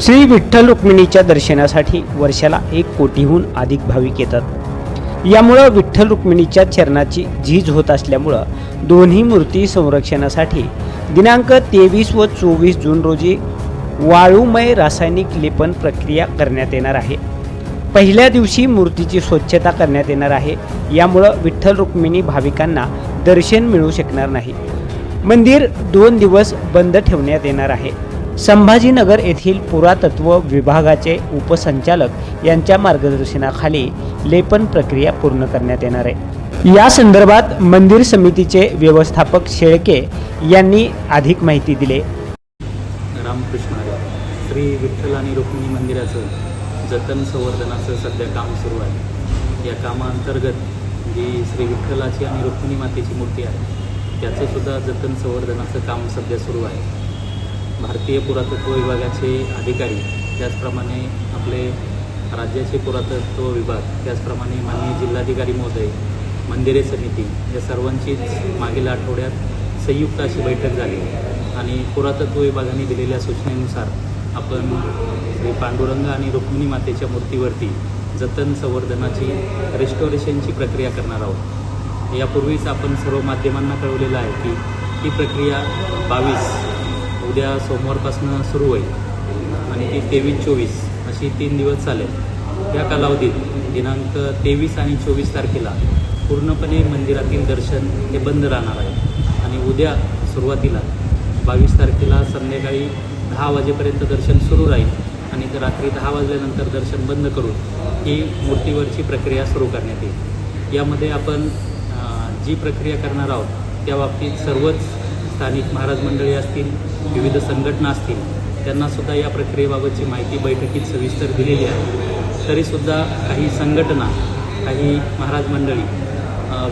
श्री विठ्ठल रुक्मिणीच्या दर्शनासाठी वर्षाला 1 कोटीहून अधिक भाविक येतात। यामुळे विठ्ठल रुक्मिणीच्या चरणाची झीज होत असल्यामुळे दोन्ही मूर्ती संरक्षणासाठी दिनांक 23 व 24 जून रोजी वाळूमय रासायनिक लेपन प्रक्रिया करण्यात येणार आहे। पहिल्या दिवशी मूर्तीची स्वच्छता करण्यात येणार आहे। यामुळे विठ्ठल रुक्मिणी भाविकांना दर्शन मिळू शकणार नाही। मंदिर 2 दिवस बंद ठेवण्यात येणार आहे। संभाजीनगर येथील पुरातत्व विभागाचे उपसंचालक यांच्या मार्गदर्शनाखाली लेपन प्रक्रिया पूर्ण करण्यात येणार आहे। या संदर्भात मंदिर समितीचे व्यवस्थापक शेळके यांनी अधिक माहिती दिली। रामकृष्ण हरी। श्री विठ्ठल आणि रुक्मिणी मंदिराचं जतन संवर्धनाचं सध्या काम सुरू आहे। या कामाअंतर्गत जी श्री विठ्ठलाची आणि रुक्मिणी मातेची मूर्ती आहे त्याचं सुद्धा जतन संवर्धनाचं काम सध्या सुरू आहे। भारतीय पुरातत्व विभागाचे अधिकारी, त्याचप्रमाणे आपले राज्याचे पुरातत्व विभाग, त्याचप्रमाणे माननीय जिल्हाधिकारी महोदय, मंदिरे समिती या सर्वांचीच मागील आठवड्यात संयुक्त अशी बैठक झाली आणि पुरातत्व विभागाने दिलेल्या सूचनेनुसार आपण श्री पांडुरंग आणि रुक्मिणी मातेच्या मूर्तीवरती जतन संवर्धनाची रेस्टोरेशनची प्रक्रिया करणार आहोत। यापूर्वीच आपण सर्व माध्यमांना कळवलेलं आहे की ही प्रक्रिया 22 उद्या सोमवारपासून सुरू होईल आणि ती 23-24 अशी 3 दिवस चालेल। या कालावधीत दिनांक 23 आणि 24 तारखेला पूर्णपणे मंदिरातील दर्शन हे बंद राहणार आहे आणि उद्या सुरुवातीला 22 तारखेला संध्याकाळी 10 वाजेपर्यंत दर्शन सुरू राहील आणि रात्री 10 वाजल्यानंतर दर्शन बंद करून ही मूर्तीवरची प्रक्रिया सुरू करण्यात येईल। यामध्ये आपण जी प्रक्रिया करणार आहोत त्या बाबतीत सर्वच स्थानिक महाराज मंडळी असतील, विविध संघटना असतील, त्यांनासुद्धा या प्रक्रियेबाबतची माहिती बैठकीत सविस्तर दिलेली आहे। तरीसुद्धा काही संघटना, काही महाराज मंडळी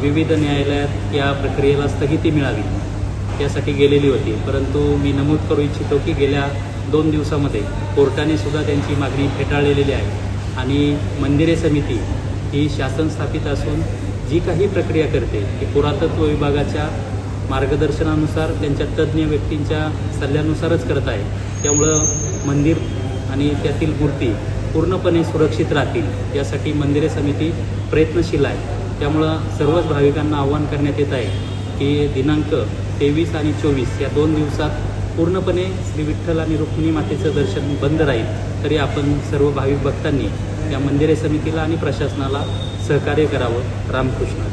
विविध न्यायालयात या प्रक्रियेला स्थगिती मिळावी यासाठी गेलेली होती, परंतु मी नमूद करू इच्छितो की गेल्या 2 दिवसामध्ये कोर्टाने सुद्धा त्यांची मागणी फेटाळलेली आहे आणि मंदिरे समिती ही शासन स्थापित असून जी काही प्रक्रिया करते ती पुरातत्व विभागाच्या मार्गदर्शनानुसार, त्यांच्या तज्ज्ञ व्यक्तींच्या सल्ल्यानुसारच करत आहे। त्यामुळं मंदिर आणि त्यातील मूर्ती पूर्णपणे सुरक्षित राहतील यासाठी मंदिरे समिती प्रयत्नशील आहे। त्यामुळं सर्वच भाविकांना आवाहन करण्यात येत आहे की दिनांक 23 आणि 24 या 2 दिवसात पूर्णपणे श्री विठ्ठल आणि रुक्मिणी मातेचं दर्शन बंद राहील। तरी आपण सर्व भाविक भक्तांनी या मंदिरे समितीला आणि प्रशासनाला सहकार्य करावं। रामकृष्ण।